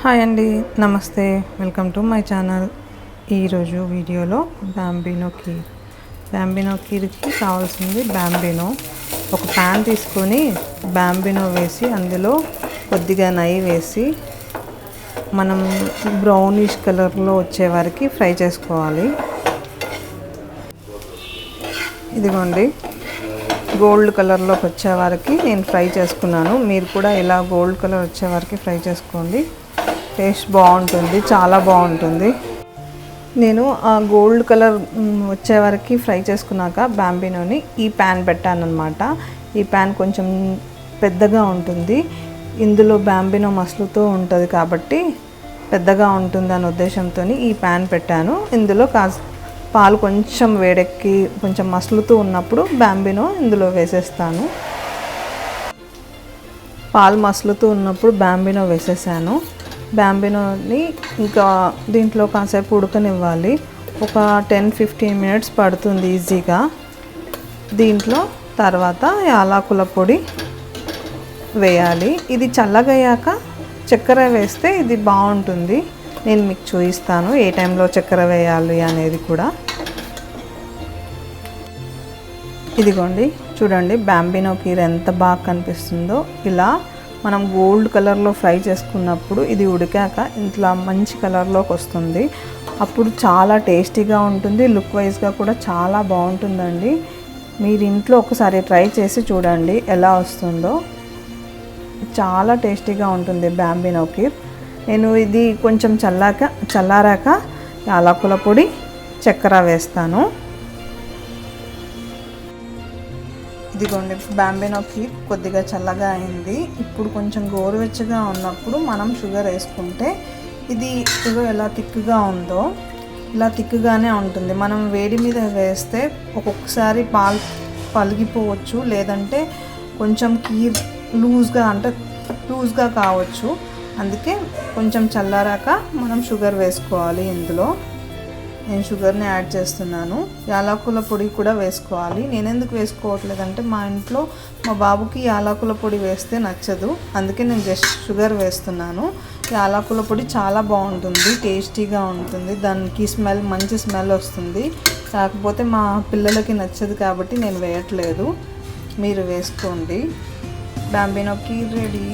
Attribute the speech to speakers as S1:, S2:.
S1: Hi అండి, నమస్తే, welcome to my channel. ఈరోజు వీడియోలో బ్యాంబినో కీర్కి కావాల్సింది బ్యాంబినో. ఒక ప్యాన్ తీసుకొని బ్యాంబినో వేసి అందులో కొద్దిగా నెయ్యి వేసి మనం బ్రౌనిష్ కలర్లో వచ్చే వరకు ఫ్రై చేసుకోవాలి. ఇదిగోండి, గోల్డ్ కలర్లోకి వచ్చే వరకు నేను ఫ్రై చేసుకున్నాను. మీరు కూడా ఇలా గోల్డ్ కలర్ వచ్చే వరకు ఫ్రై చేసుకోండి. టేస్ట్ బాగుంటుంది, చాలా బాగుంటుంది. నేను ఆ గోల్డ్ కలర్ వచ్చే వరకు ఫ్రై చేసుకున్నాక బ్యాంబినోని ఈ ప్యాన్ పెట్టాను అనమాట. ఈ ప్యాన్ కొంచెం పెద్దగా ఉంటుంది. ఇందులో బ్యాంబినో మసులుతూ ఉంటుంది కాబట్టి పెద్దగా ఉంటుంది అనే ఉద్దేశంతో ఈ ప్యాన్ పెట్టాను. ఇందులో పాలు కొంచెం వేడెక్కి కొంచెం మసులుతూ ఉన్నప్పుడు బ్యాంబినో ఇందులో వేసేస్తాను. పాలు మసులుతూ ఉన్నప్పుడు బ్యాంబినో వేసేసాను. బ్యాంబినోని ఇంకా దీంట్లో కాసేపు ఉడకనివ్వాలి. ఒక 10-15 మినిట్స్ పడుతుంది ఈజీగా. దీంట్లో తర్వాత యాలకుల పొడి వేయాలి. ఇది చల్లగయ్యాక చక్కెర వేస్తే ఇది బాగుంటుంది. నేను మీకు చూపిస్తాను ఏ టైంలో చక్కెర వేయాలి అనేది కూడా. ఇదిగోండి, చూడండి బ్యాంబినో కీర్ ఎంత బాగా కనిపిస్తుందో. ఇలా మనం గోల్డ్ కలర్లో ఫ్రై చేసుకున్నప్పుడు ఇది ఉడికాక ఇంట్లో మంచి కలర్లోకి వస్తుంది. అప్పుడు చాలా టేస్టీగా ఉంటుంది. లుక్ వైజ్గా కూడా చాలా బాగుంటుందండి. మీరు ఇంట్లో ఒకసారి ట్రై చేసి చూడండి ఎలా వస్తుందో. చాలా టేస్టీగా ఉంటుంది బ్యాంబినో కీర్. నేను ఇది కొంచెం చల్లారాక యాలకుల పొడి, చక్కెర వేస్తాను. ఇదిగోండి, బ్యాంబినో కీర్ కొద్దిగా చల్లగా అయింది. ఇప్పుడు కొంచెం గోరువెచ్చగా ఉన్నప్పుడు మనం షుగర్ వేసుకుంటే ఇది షుగర్ ఎలా తిక్కుగా ఉందో ఇలా తిక్కుగానే ఉంటుంది. మనం వేడి మీద వేస్తే ఒక్కొక్కసారి పాలు పలిగిపోవచ్చు, లేదంటే కొంచెం కీర్ లూజ్గా కావచ్చు. అందుకే కొంచెం చల్లారాక మనం షుగర్ వేసుకోవాలి. ఇందులో నేను షుగర్ని యాడ్ చేస్తున్నాను. యాలకుల పొడి కూడా వేసుకోవాలి. నేను ఎందుకు వేసుకోవట్లేదంటే మా ఇంట్లో మా బాబుకి యాలకుల పొడి వేస్తే నచ్చదు. అందుకే నేను జస్ట్ షుగర్ వేస్తున్నాను. యాలకుల పొడి చాలా బాగుంటుంది, టేస్టీగా ఉంటుంది. దానికి మంచి స్మెల్ వస్తుంది. కాకపోతే మా పిల్లలకి నచ్చదు కాబట్టి నేను వేయట్లేదు. మీరు వేసుకోండి. బ్యాంబినో కీర్ రెడీ.